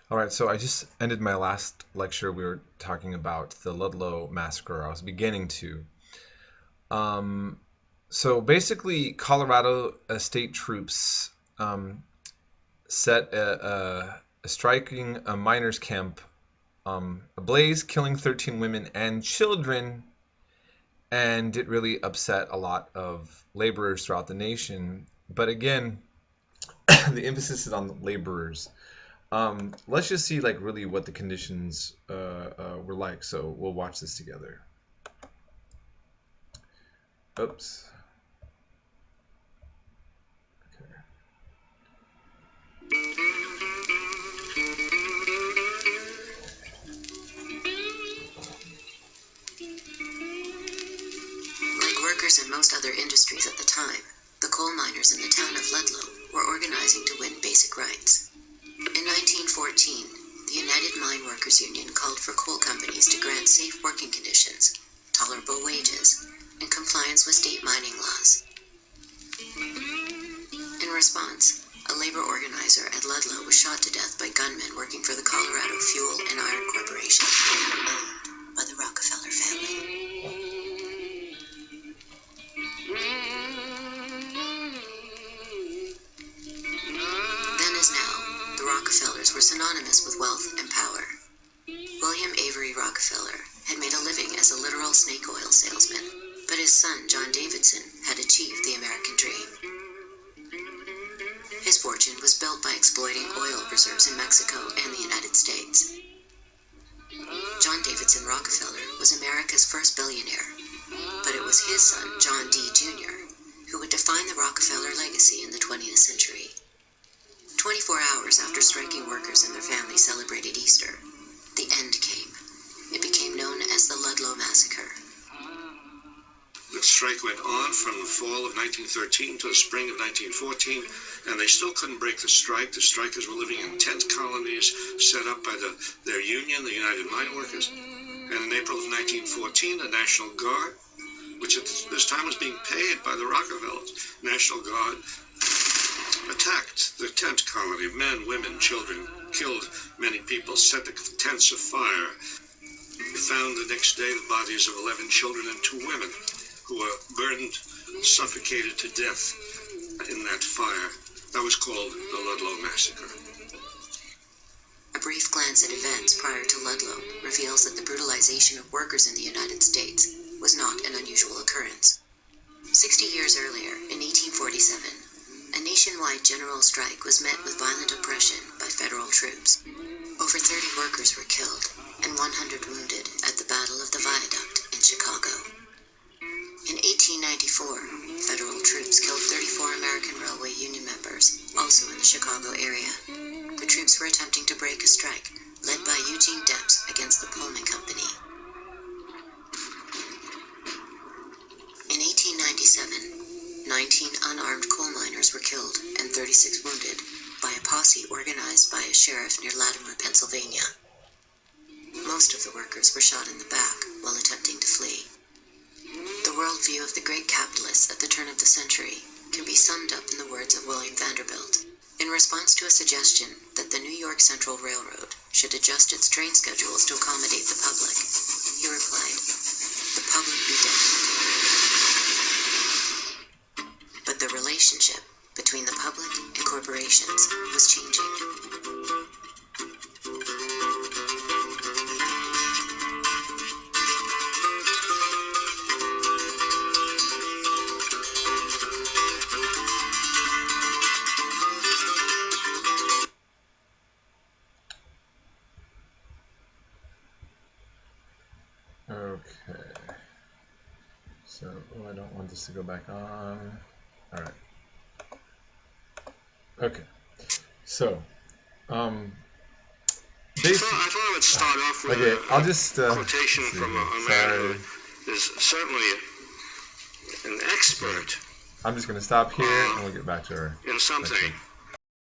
All right, so I just ended my last lecture. We were talking about the Ludlow massacre. I was beginning to. So basically, Colorado state troops set a striking a miners' camp ablaze, killing 13 women and children, and it really upset a lot of laborers throughout the nation. But again, the emphasis is on the laborers. Let's just see like really what the conditions were like. So we'll watch this together. Oops. Okay. Like workers in most other industries at the time, the coal miners in the town of Ludlow were organizing to win basic rights. In 1914, the United Mine Workers Union called for coal companies to grant safe working conditions, tolerable wages, and compliance with state mining laws. In response, a labor organizer at Ludlow was shot to death by gunmen working for the Colorado Fuel and Iron Corporation, owned by the Rockefeller family. Then as now, the Rockefellers were synonymous with wealth and power. William Avery Rockefeller had made a living as a literal snake oil salesman, but his son, John Davidson, had achieved the American dream. His fortune was built by exploiting oil reserves in Mexico and the United States. John Davidson Rockefeller was America's first billionaire, but it was his son, John D. Jr., who would define the Rockefeller legacy in the 20th century. 24 hours after striking workers and their families celebrated Easter, the end came. It became known as the Ludlow Massacre. The strike went on from the fall of 1913 to the spring of 1914, and they still couldn't break the strike. The strikers were living in tent colonies set up by their union, the United Mine Workers. And in April of 1914, the National Guard, which at this time was being paid by the Rockefellers, National Guard attacked the tent colony. Men, women, children, killed many people, set the tents afire. We found the next day the bodies of 11 children and 2 women who were burned, suffocated to death in that fire. That was called the Ludlow Massacre. A brief glance at events prior to Ludlow reveals that the brutalization of workers in the United States was not an unusual occurrence. 60 years earlier, in 1847, a nationwide general strike was met with violent oppression by federal troops. Over 30 workers were killed and 100 wounded at the Battle of the Viaduct in Chicago. In 1894, federal troops killed 34 American Railway Union members, also in the Chicago area. The troops were attempting to break a strike led by Eugene Debs against the Pullman Company. In 1897, 19 unarmed coal miners were killed and 36 wounded by a posse organized by a sheriff near Latimer, Pennsylvania. Most of the workers were shot in the back while attempting to flee. The worldview of the great capitalists at the turn of the century can be summed up in the words of William Vanderbilt. In response to a suggestion that the New York Central Railroad should adjust its train schedules to accommodate the public, he replied, "The public be damned." But the relationship between the public and corporations was changing. Okay. So, I don't want this to go back on. All right. Okay. So, I thought I would start off with I'll just quotation from a man who is certainly an expert I'm just going to stop here and we'll get back to our in something. lecture.